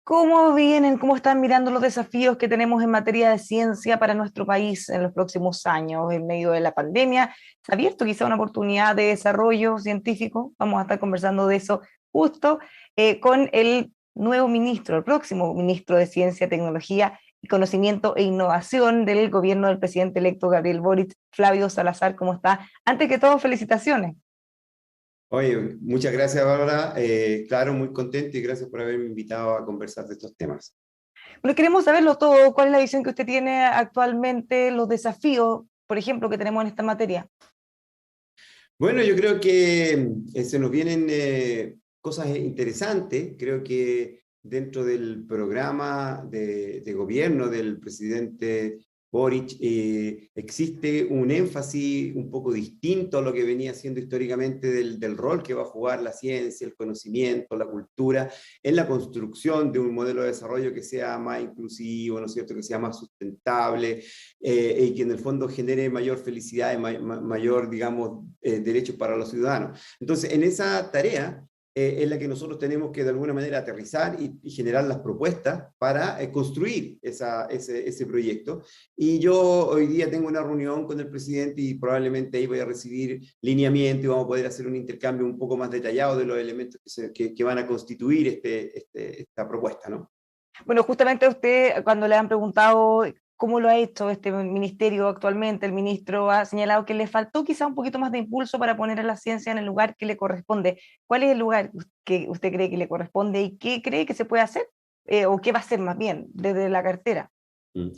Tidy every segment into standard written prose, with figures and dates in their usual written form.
¿Cómo vienen, cómo están mirando los desafíos que tenemos en materia de ciencia para nuestro país en los próximos años, en medio de la pandemia? ¿Se ha abierto quizá una oportunidad de desarrollo científico? Vamos a estar conversando de eso justo con el nuevo ministro, el próximo ministro de Ciencia, Tecnología y Conocimiento e Innovación del gobierno del presidente electo Gabriel Boric, Flavio Salazar. ¿Cómo está? Antes que todo, felicitaciones. Oye, muchas gracias, Bárbara. Claro, muy contento y gracias por haberme invitado a conversar de estos temas. Bueno, queremos saberlo todo. ¿Cuál es la visión que usted tiene actualmente, los desafíos, por ejemplo, que tenemos en esta materia? Bueno, yo creo que se nos vienen cosas interesantes. Creo que dentro del programa de gobierno del presidente Boric existe un énfasis un poco distinto a lo que venía siendo históricamente del rol que va a jugar la ciencia, el conocimiento, la cultura en la construcción de un modelo de desarrollo que sea más inclusivo, ¿no es cierto?, que sea más sustentable, y que en el fondo genere mayor felicidad y mayor, digamos, derechos para los ciudadanos. Entonces, en esa tarea es la que nosotros tenemos que de alguna manera aterrizar y generar las propuestas para construir ese proyecto. Y yo hoy día tengo una reunión con el presidente y probablemente ahí voy a recibir lineamiento y vamos a poder hacer un intercambio un poco más detallado de los elementos que van a constituir esta propuesta, ¿no? Bueno, justamente a usted, cuando le han preguntado cómo lo ha hecho este ministerio actualmente, el ministro ha señalado que le faltó quizá un poquito más de impulso para poner a la ciencia en el lugar que le corresponde. ¿Cuál es el lugar que usted cree que le corresponde y qué cree que se puede hacer? ¿O qué va a hacer más bien desde la cartera? Mm.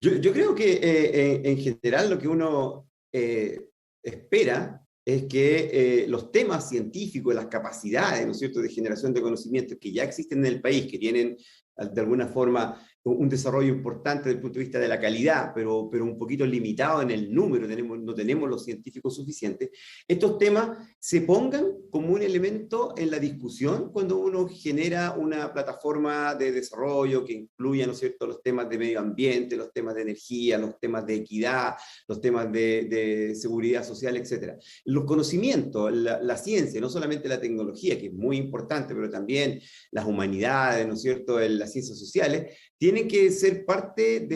Yo creo que en general lo que uno espera es que los temas científicos, las capacidades, ¿no es cierto?, de generación de conocimientos que ya existen en el país, que tienen de alguna forma un desarrollo importante desde el punto de vista de la calidad, pero un poquito limitado en el número, no tenemos los científicos suficientes, estos temas se pongan como un elemento en la discusión cuando uno genera una plataforma de desarrollo que incluya, ¿no es cierto?, los temas de medio ambiente, los temas de energía, los temas de equidad, los temas de seguridad social, etc. Los conocimientos, la ciencia, no solamente la tecnología, que es muy importante, pero también las humanidades, ¿no es cierto?, las ciencias sociales, tienen que ser parte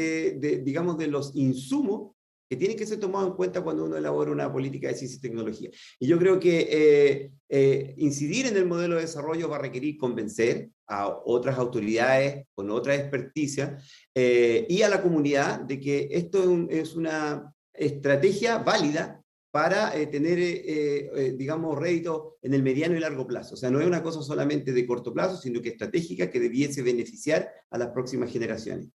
digamos, de los insumos que tienen que ser tomados en cuenta cuando uno elabora una política de ciencia y tecnología. Y yo creo que incidir en el modelo de desarrollo va a requerir convencer a otras autoridades con otra experticia y a la comunidad de que esto es una estrategia válida para tener, digamos, réditos en el mediano y largo plazo. O sea, no es una cosa solamente de corto plazo, sino que estratégica que debiese beneficiar a las próximas generaciones.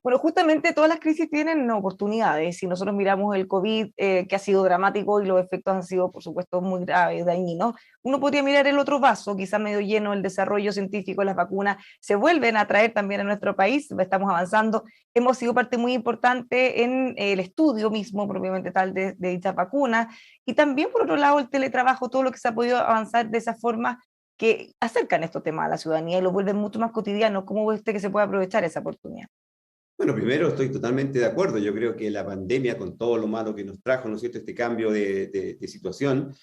Bueno, justamente todas las crisis tienen oportunidades. Si nosotros miramos el COVID, que ha sido dramático y los efectos han sido, por supuesto, muy graves, dañinos, uno podría mirar el otro vaso, quizás medio lleno, el desarrollo científico, las vacunas se vuelven a traer también a nuestro país, estamos avanzando, hemos sido parte muy importante en el estudio mismo, propiamente tal, de dichas vacunas, y también, por otro lado, el teletrabajo, todo lo que se ha podido avanzar de esa forma que acercan estos temas a la ciudadanía y lo vuelven mucho más cotidiano. ¿Cómo ve usted que se puede aprovechar esa oportunidad? Bueno, primero estoy totalmente de acuerdo. Yo creo que la pandemia, con todo lo malo que nos trajo, ¿no es cierto?, este cambio de situación,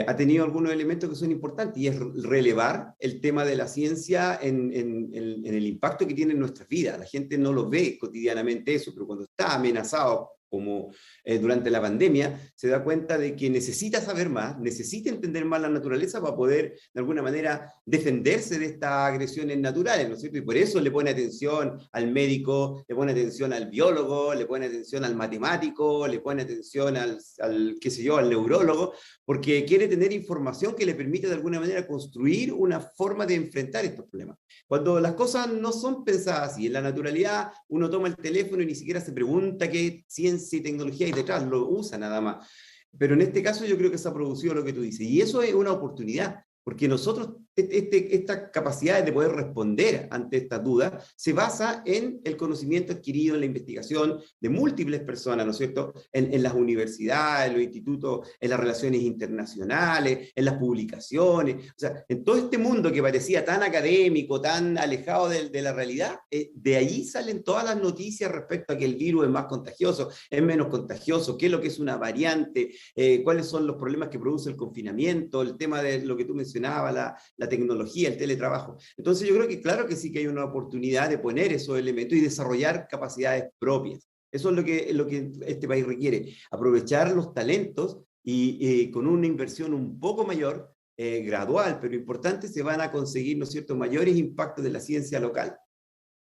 ha tenido algunos elementos que son importantes y es relevar el tema de la ciencia en el impacto que tiene en nuestras vidas. La gente no lo ve cotidianamente eso, pero cuando está amenazado como durante la pandemia, se da cuenta de que necesita saber más, necesita entender más la naturaleza para poder, de alguna manera, defenderse de estas agresiones naturales, ¿no es cierto? Y por eso le pone atención al médico, le pone atención al biólogo, le pone atención al matemático, le pone atención qué sé yo, al neurólogo, porque quiere tener información que le permita, de alguna manera, construir una forma de enfrentar estos problemas. Cuando las cosas no son pensadas así, en la naturalidad uno toma el teléfono y ni siquiera se pregunta qué ciencia y tecnología hay detrás, lo usa nada más. Pero en este caso yo creo que se ha producido lo que tú dices. Y eso es una oportunidad, porque nosotros, esta capacidad de poder responder ante estas dudas se basa en el conocimiento adquirido en la investigación de múltiples personas, ¿no es cierto?, en las universidades, en los institutos, en las relaciones internacionales, en las publicaciones, o sea, en todo este mundo que parecía tan académico, tan alejado de la realidad, de ahí salen todas las noticias respecto a que el virus es más contagioso, es menos contagioso, qué es lo que es una variante, cuáles son los problemas que produce el confinamiento, el tema de lo que tú mencionabas, la tecnología, el teletrabajo. Entonces yo creo que claro que sí que hay una oportunidad de poner esos elementos y desarrollar capacidades propias. Eso es lo que este país requiere, aprovechar los talentos y con una inversión un poco mayor, gradual, pero importante, se van a conseguir, ¿no es cierto?, mayores impactos de la ciencia local.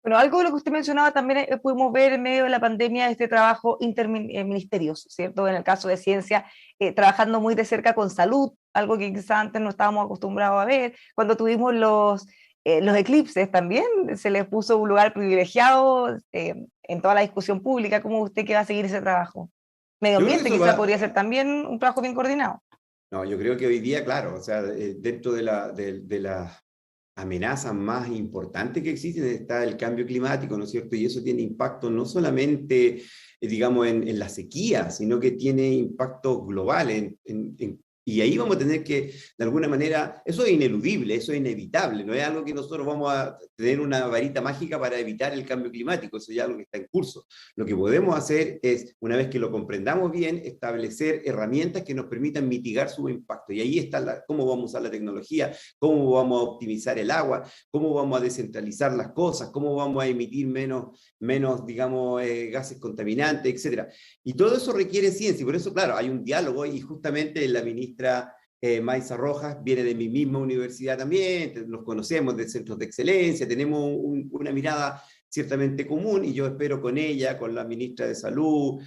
Bueno, algo de lo que usted mencionaba también pudimos ver en medio de la pandemia este trabajo interministerios, ¿cierto? En el caso de ciencia, trabajando muy de cerca con salud, algo que quizás antes no estábamos acostumbrados a ver. Cuando tuvimos los eclipses también, se les puso un lugar privilegiado en toda la discusión pública. ¿Cómo usted que va a seguir ese trabajo? Medio Yo creo que ambiente eso quizás va, podría ser también un trabajo bien coordinado. no, yo creo que hoy día, claro, o sea, dentro de la amenaza más importante que existen está el cambio climático, ¿no es cierto? Y eso tiene impacto no solamente, digamos, en la sequía, sino que tiene impacto global y ahí vamos a tener que, de alguna manera, eso es ineludible, eso es inevitable, no es algo que nosotros vamos a tener una varita mágica para evitar el cambio climático, eso ya es algo que está en curso. Lo que podemos hacer es, una vez que lo comprendamos bien, establecer herramientas que nos permitan mitigar su impacto. Y ahí está cómo vamos a usar la tecnología, cómo vamos a optimizar el agua, cómo vamos a descentralizar las cosas, cómo vamos a emitir menos digamos, gases contaminantes, etcétera. Y todo eso requiere ciencia, y por eso, claro, hay un diálogo, y justamente la ministra Maysa Rojas viene de mi misma universidad también, nos conocemos de centros de excelencia, tenemos una mirada ciertamente común, y yo espero con ella, con la ministra de Salud,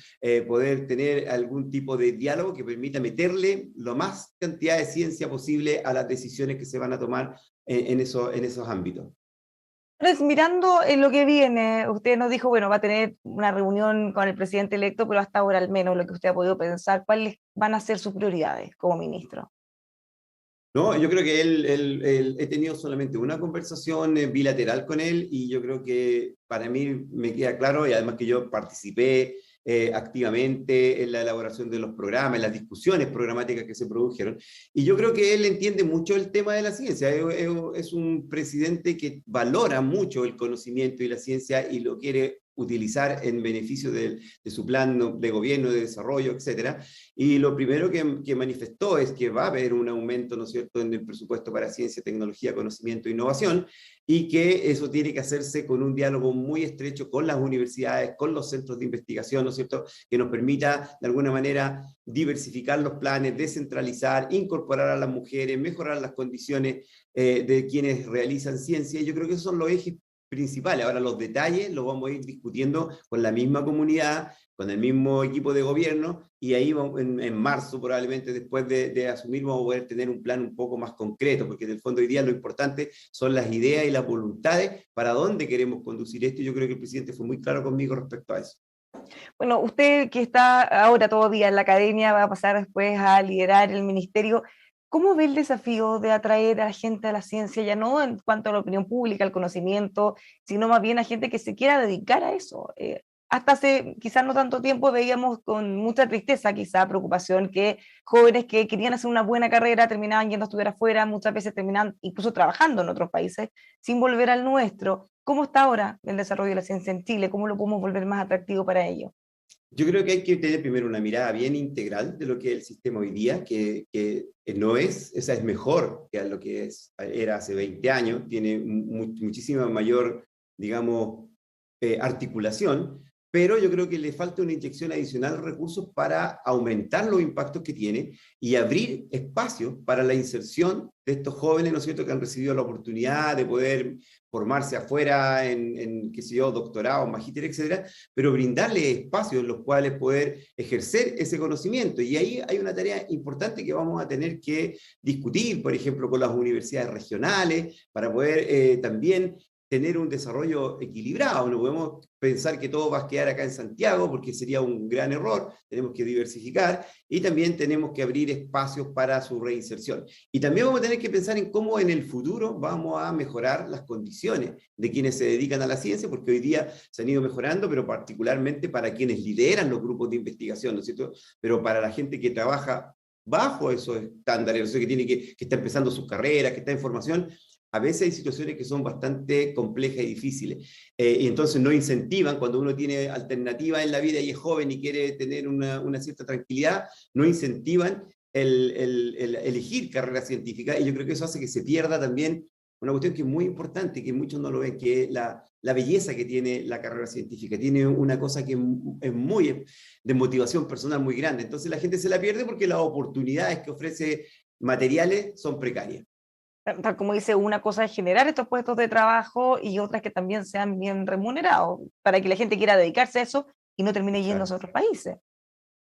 poder tener algún tipo de diálogo que permita meterle lo más cantidad de ciencia posible a las decisiones que se van a tomar en esos ámbitos. Entonces, mirando en lo que viene, usted nos dijo, bueno, va a tener una reunión con el presidente electo, pero hasta ahora al menos lo que usted ha podido pensar, ¿cuáles van a ser sus prioridades como ministro? No, yo creo que he tenido solamente una conversación bilateral con él, y yo creo que para mí me queda claro, y además que yo participé activamente en la elaboración de los programas, en las discusiones programáticas que se produjeron, y yo creo que él entiende mucho el tema de la ciencia. Es un presidente que valora mucho el conocimiento y la ciencia y lo quiere utilizar en beneficio de su plan de gobierno, de desarrollo, etcétera. Y lo primero que manifestó es que va a haber un aumento, ¿no es cierto?, en el presupuesto para ciencia, tecnología, conocimiento e innovación, y que eso tiene que hacerse con un diálogo muy estrecho con las universidades, con los centros de investigación, ¿no es cierto?, que nos permita de alguna manera diversificar los planes, descentralizar, incorporar a las mujeres, mejorar las condiciones de quienes realizan ciencia. Yo creo que esos son los ejes principales. Ahora los detalles los vamos a ir discutiendo con la misma comunidad, con el mismo equipo de gobierno, y ahí vamos, en marzo probablemente, después de asumir, vamos a poder tener un plan un poco más concreto, porque en el fondo hoy día lo importante son las ideas y las voluntades para dónde queremos conducir esto, y yo creo que el presidente fue muy claro conmigo respecto a eso. Bueno, usted que está ahora todavía en la academia, va a pasar después a liderar el ministerio. ¿Cómo ve el desafío de atraer a la gente a la ciencia, ya no en cuanto a la opinión pública, al conocimiento, sino más bien a gente que se quiera dedicar a eso? Hasta hace quizás no tanto tiempo veíamos con mucha tristeza, quizá preocupación, que jóvenes que querían hacer una buena carrera terminaban yendo a estudiar afuera, muchas veces terminaban incluso trabajando en otros países sin volver al nuestro. ¿Cómo está ahora el desarrollo de la ciencia en Chile? ¿Cómo lo podemos volver más atractivo para ellos? Yo creo que hay que tener primero una mirada bien integral de lo que es el sistema hoy día, que no es, esa es mejor que lo que era hace 20 años, tiene muchísima mayor, digamos, articulación, pero yo creo que le falta una inyección adicional de recursos para aumentar los impactos que tiene y abrir espacios para la inserción de estos jóvenes, ¿no es cierto?, que han recibido la oportunidad de poder formarse afuera qué sé yo, doctorado, magíster, etcétera, pero brindarles espacios en los cuales poder ejercer ese conocimiento. Y ahí hay una tarea importante que vamos a tener que discutir, por ejemplo, con las universidades regionales, para poder también tener un desarrollo equilibrado. No podemos pensar que todo va a quedar acá en Santiago, porque sería un gran error. Tenemos que diversificar y también tenemos que abrir espacios para su reinserción. Y también vamos a tener que pensar en cómo en el futuro vamos a mejorar las condiciones de quienes se dedican a la ciencia, porque hoy día se han ido mejorando, pero particularmente para quienes lideran los grupos de investigación, ¿no es cierto? Pero para la gente que trabaja bajo esos estándares, o sea, que está empezando sus carreras, que está en formación, a veces hay situaciones que son bastante complejas y difíciles. Y entonces no incentivan, cuando uno tiene alternativas en la vida y es joven y quiere tener una cierta tranquilidad, no incentivan el elegir carrera científica, y yo creo que eso hace que se pierda también una cuestión que es muy importante, que muchos no lo ven, que es la belleza que tiene la carrera científica. Tiene una cosa que es muy de motivación personal muy grande. Entonces la gente se la pierde porque las oportunidades que ofrece materiales son precarias. Tal como dice, una cosa es generar estos puestos de trabajo y otras que también sean bien remunerados, para que la gente quiera dedicarse a eso y no termine yendo a Exacto. otros países.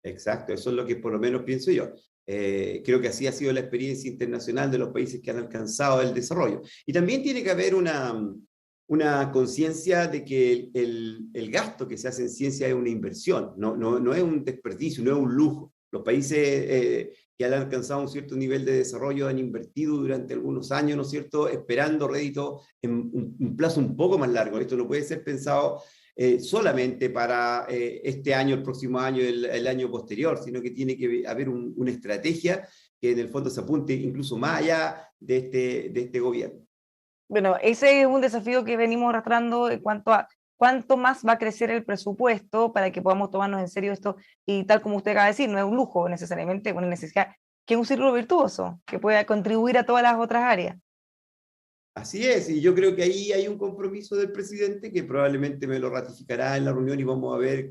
Exacto, eso es lo que por lo menos pienso yo. Creo que así ha sido la experiencia internacional de los países que han alcanzado el desarrollo. Y también tiene que haber una conciencia de que el gasto que se hace en ciencia es una inversión, no es un desperdicio, no es un lujo. Los países que han alcanzado un cierto nivel de desarrollo han invertido durante algunos años, ¿no es cierto?, esperando rédito en un plazo un poco más largo. Esto no puede ser pensado solamente para este año, el próximo año, el año posterior, sino que tiene que haber una estrategia que en el fondo se apunte incluso más allá de este gobierno. Bueno, ese es un desafío que venimos arrastrando en cuanto a cuánto más va a crecer el presupuesto para que podamos tomarnos en serio esto. Y tal como usted acaba de decir, no es un lujo necesariamente, una necesidad, que es un círculo virtuoso, que pueda contribuir a todas las otras áreas. Así es, y yo creo que ahí hay un compromiso del presidente que probablemente me lo ratificará en la reunión y vamos a ver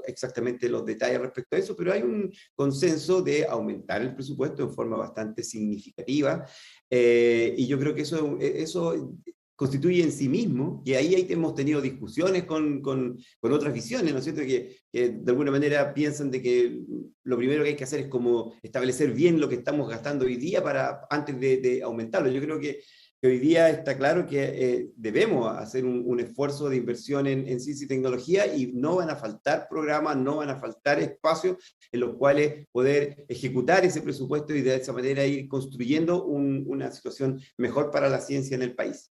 exactamente los detalles respecto a eso, pero hay un consenso de aumentar el presupuesto en forma bastante significativa, y yo creo que eso constituye en sí mismo, y ahí hemos tenido discusiones con otras visiones, ¿no es cierto?, que de alguna manera piensan de que lo primero que hay que hacer es como establecer bien lo que estamos gastando hoy día antes de aumentarlo. Yo creo que hoy día está claro que debemos hacer un esfuerzo de inversión en ciencia y tecnología, y no van a faltar programas, no van a faltar espacios en los cuales poder ejecutar ese presupuesto y de esa manera ir construyendo una situación mejor para la ciencia en el país.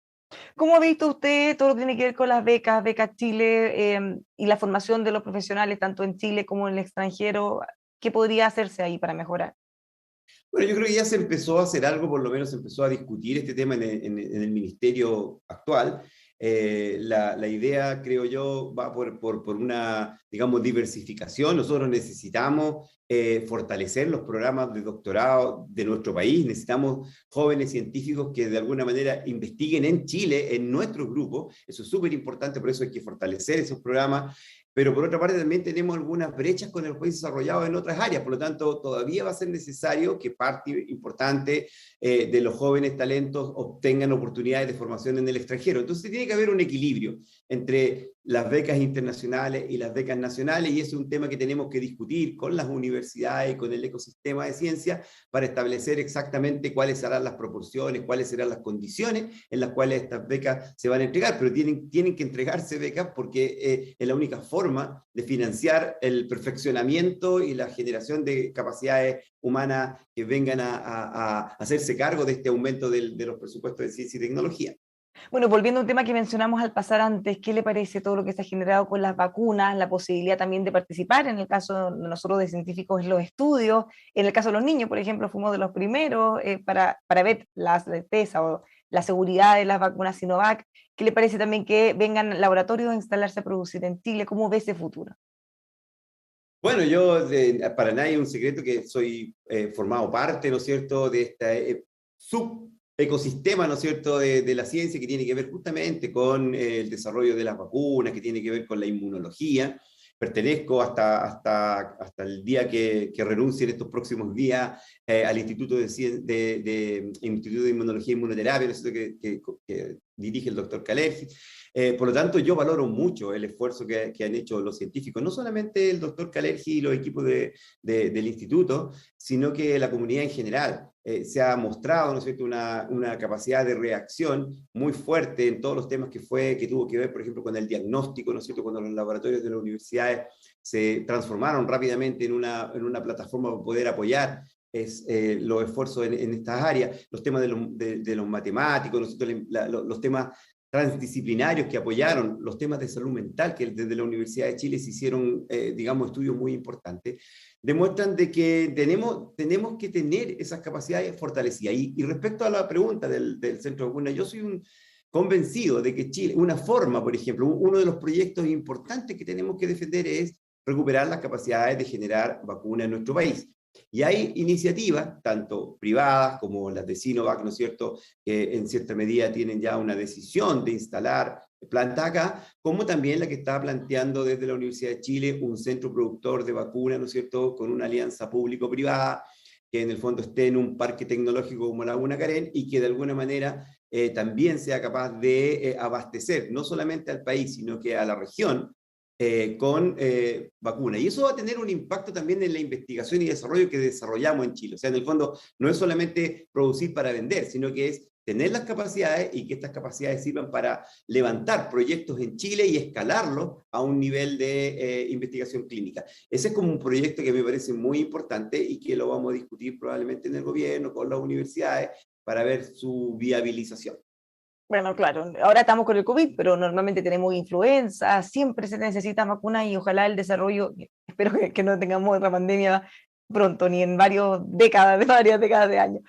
¿Cómo ha visto usted todo lo que tiene que ver con las becas, becas Chile, y la formación de los profesionales, tanto en Chile como en el extranjero? ¿Qué podría hacerse ahí para mejorar? Bueno, yo creo que ya se empezó a hacer algo, por lo menos se empezó a discutir este tema en el ministerio actual. La idea, creo yo, va por una, digamos, diversificación. Nosotros necesitamos fortalecer los programas de doctorado de nuestro país. Necesitamos jóvenes científicos que de alguna manera investiguen en Chile, en nuestro grupo. Eso es súper importante, por eso hay que fortalecer esos programas. Pero por otra parte también tenemos algunas brechas con el país desarrollado en otras áreas, por lo tanto todavía va a ser necesario que parte importante de los jóvenes talentos obtengan oportunidades de formación en el extranjero. Entonces tiene que haber un equilibrio entre las becas internacionales y las becas nacionales, y ese es un tema que tenemos que discutir con las universidades y con el ecosistema de ciencia para establecer exactamente cuáles serán las proporciones, cuáles serán las condiciones en las cuales estas becas se van a entregar, pero tienen que entregarse becas porque es la única forma de financiar el perfeccionamiento y la generación de capacidades humanas que vengan a hacerse cargo de este aumento de los presupuestos de ciencia y tecnología. Bueno, volviendo a un tema que mencionamos al pasar antes, ¿qué le parece todo lo que se ha generado con las vacunas, la posibilidad también de participar en el caso de nosotros de científicos en los estudios? En el caso de los niños, por ejemplo, fuimos de los primeros para ver la certeza o la seguridad de las vacunas Sinovac. ¿Qué le parece también que vengan laboratorios a instalarse a producir en Chile? ¿Cómo ve ese futuro? Bueno, yo para nadie es un secreto que soy formado parte, ¿no es cierto?, de este subecosistema, ¿no es cierto?, de la ciencia que tiene que ver justamente con el desarrollo de las vacunas, que tiene que ver con la inmunología. Pertenezco hasta el día que renuncie en estos próximos días al Instituto Instituto de Inmunología y Inmunoterapia, ¿no es cierto?, que dirige el doctor Kalergi. Por lo tanto, yo valoro mucho el esfuerzo que han hecho los científicos, no solamente el doctor Kalergi y los equipos del instituto, sino que la comunidad en general. se ha mostrado, ¿no es cierto?, una capacidad de reacción muy fuerte en todos los temas que tuvo que ver, por ejemplo, con el diagnóstico, ¿no es cierto?, cuando los laboratorios de las universidades se transformaron rápidamente en una plataforma para poder apoyar los esfuerzos en estas áreas, los temas de los matemáticos, ¿no es cierto?, los temas transdisciplinarios que apoyaron, los temas de salud mental, que desde la Universidad de Chile se hicieron, digamos, estudios muy importantes, demuestran de que tenemos que tener esas capacidades fortalecidas. Y respecto a la pregunta del centro de vacunas, yo soy un convencido de que Chile, una forma, por ejemplo, uno de los proyectos importantes que tenemos que defender es recuperar las capacidades de generar vacunas en nuestro país. Y hay iniciativas, tanto privadas como las de Sinovac, ¿no es cierto?, que en cierta medida tienen ya una decisión de instalar plantas acá, como también la que está planteando desde la Universidad de Chile un centro productor de vacunas, ¿no es cierto?, con una alianza público-privada, que en el fondo esté en un parque tecnológico como Laguna Carén y que de alguna manera también sea capaz de abastecer no solamente al país, sino que a la región, con vacunas. Y eso va a tener un impacto también en la investigación y desarrollo que desarrollamos en Chile. O sea, en el fondo, no es solamente producir para vender, sino que es tener las capacidades y que estas capacidades sirvan para levantar proyectos en Chile y escalarlos a un nivel de investigación clínica. Ese es como un proyecto que me parece muy importante y que lo vamos a discutir probablemente en el gobierno, con las universidades, para ver su viabilización. Bueno, claro, ahora estamos con el COVID, pero normalmente tenemos influenza, siempre se necesita vacuna y ojalá el desarrollo, espero que no tengamos otra pandemia pronto, ni en varias décadas de años.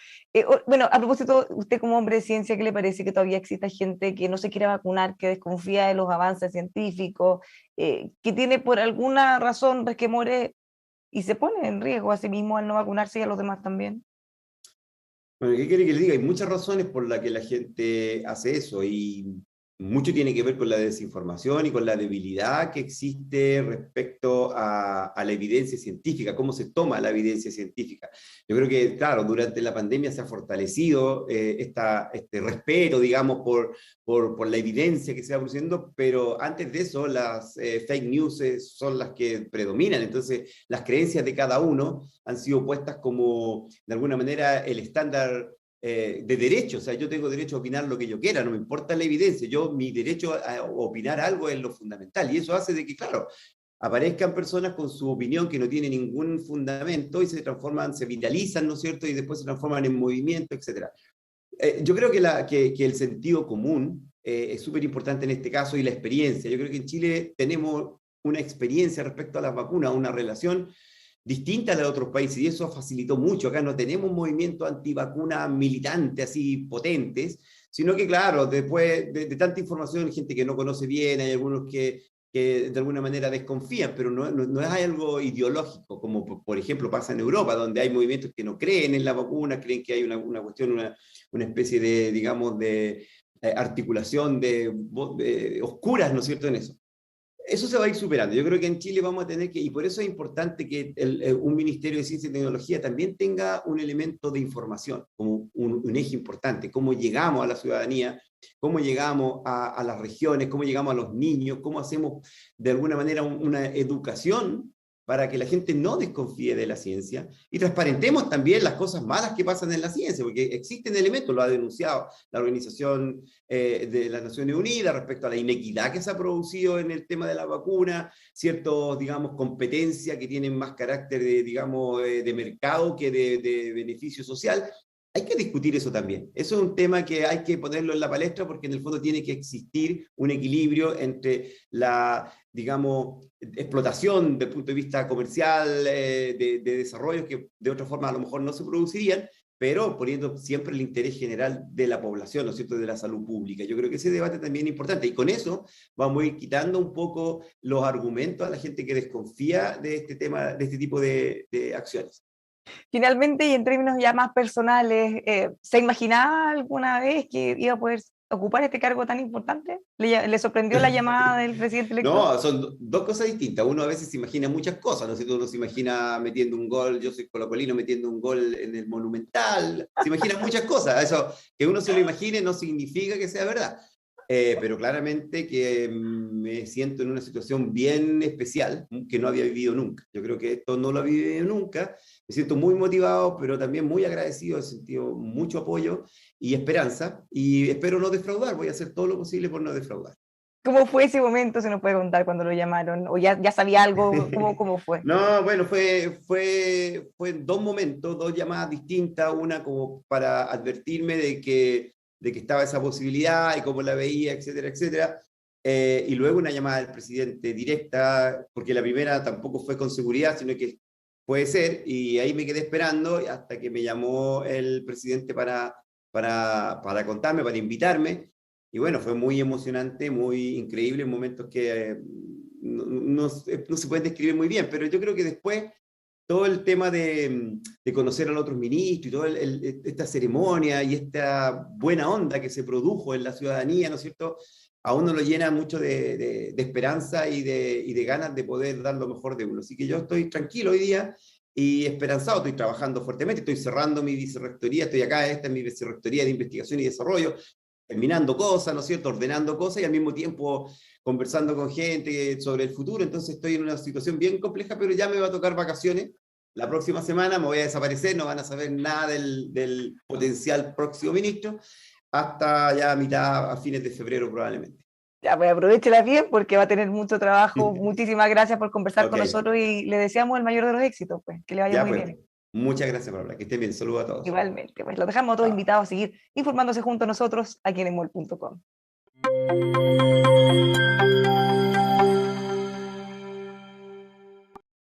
Bueno, a propósito, usted como hombre de ciencia, ¿qué le parece que todavía exista gente que no se quiere vacunar, que desconfía de los avances científicos, que tiene por alguna razón resquemores y se pone en riesgo a sí mismo al no vacunarse y a los demás también? Bueno, ¿qué quiere que le diga? Hay muchas razones por las que la gente hace eso y mucho tiene que ver con la desinformación y con la debilidad que existe respecto a la evidencia científica, cómo se toma la evidencia científica. Yo creo que, claro, durante la pandemia se ha fortalecido este respeto, digamos, por la evidencia que se va produciendo, pero antes de eso las fake news son las que predominan. Entonces, las creencias de cada uno han sido puestas como, de alguna manera, el estándar de derecho. O sea, yo tengo derecho a opinar lo que yo quiera, no me importa la evidencia, mi derecho a opinar algo es lo fundamental, y eso hace de que, claro, aparezcan personas con su opinión que no tiene ningún fundamento y se transforman, se viralizan, ¿no es cierto?, y después se transforman en movimiento, etcétera. Yo creo que el sentido común es súper importante en este caso y la experiencia. Yo creo que en Chile tenemos una experiencia respecto a las vacunas, una relación distinta a la de otros países, y eso facilitó mucho. Acá no tenemos un movimiento antivacuna militante así potentes, sino que, claro, después de tanta información, gente que no conoce bien, hay algunos que de alguna manera desconfían, pero no es algo ideológico, como por ejemplo pasa en Europa, donde hay movimientos que no creen en la vacuna, creen que hay una cuestión, una especie de, digamos, de articulación de oscuras, ¿no es cierto?, en eso. Eso se va a ir superando. Yo creo que en Chile vamos a tener que, y por eso es importante que un Ministerio de Ciencia y Tecnología también tenga un elemento de información, como un eje importante, cómo llegamos a la ciudadanía, cómo llegamos a las regiones, cómo llegamos a los niños, cómo hacemos de alguna manera una educación para que la gente no desconfíe de la ciencia y transparentemos también las cosas malas que pasan en la ciencia, porque existen elementos, lo ha denunciado la Organización de las Naciones Unidas respecto a la inequidad que se ha producido en el tema de la vacuna, ciertos, digamos, competencias que tienen más carácter de, digamos, de mercado que de beneficio social. Hay que discutir eso también. Eso es un tema que hay que ponerlo en la palestra porque en el fondo tiene que existir un equilibrio entre la, digamos, explotación desde el punto de vista comercial de desarrollos que de otra forma a lo mejor no se producirían, pero poniendo siempre el interés general de la población, ¿no es cierto?, de la salud pública. Yo creo que ese debate también es importante y con eso vamos a ir quitando un poco los argumentos a la gente que desconfía de este tema, de este tipo de acciones. Finalmente, y en términos ya más personales, ¿se imaginaba alguna vez que iba a poder ocupar este cargo tan importante? ¿Le sorprendió la llamada del presidente electo? No, son dos cosas distintas. Uno a veces se imagina muchas cosas, ¿no? Si uno se imagina metiendo un gol, yo soy colocolino metiendo un gol en el Monumental, se imagina muchas cosas. Eso, que uno se lo imagine no significa que sea verdad. pero claramente que me siento en una situación bien especial que no había vivido nunca. Yo creo que esto no lo había vivido nunca. Me siento muy motivado, pero también muy agradecido, he sentido mucho apoyo y esperanza, y espero no defraudar, voy a hacer todo lo posible por no defraudar. ¿Cómo fue ese momento? ¿Se nos puede contar cuando lo llamaron? ¿O ya sabía algo? ¿Cómo fue? No, bueno, fue en dos momentos, dos llamadas distintas, una como para advertirme de que estaba esa posibilidad y cómo la veía, etcétera, etcétera. Y luego una llamada del presidente directa, porque la primera tampoco fue con seguridad, sino que puede ser, y ahí me quedé esperando hasta que me llamó el presidente para contarme, para invitarme. Y bueno, fue muy emocionante, muy increíble, momentos que no se pueden describir muy bien, pero yo creo que después todo el tema de conocer a los otros ministros y toda esta ceremonia y esta buena onda que se produjo en la ciudadanía, ¿no es cierto? A uno lo llena mucho de esperanza y de ganas de poder dar lo mejor de uno. Así que yo estoy tranquilo hoy día y esperanzado, estoy trabajando fuertemente, estoy cerrando mi vicerrectoría, estoy acá, esta es mi vicerrectoría de investigación y desarrollo, terminando cosas, ¿no es cierto? Ordenando cosas y al mismo tiempo conversando con gente sobre el futuro. Entonces estoy en una situación bien compleja, pero ya me va a tocar vacaciones. La próxima semana me voy a desaparecer, no van a saber nada del potencial próximo ministro, hasta ya a fines de febrero probablemente. Ya, pues aprovechela bien porque va a tener mucho trabajo. Muchísimas gracias por conversar Ok, con nosotros y le deseamos el mayor de los éxitos, pues, que le vaya ya muy pues. bien. Muchas gracias, Paula. Que estén bien. Saludos a todos. Igualmente, pues los dejamos a todos Chao. invitados a seguir informándose junto a nosotros aquí en emol.com.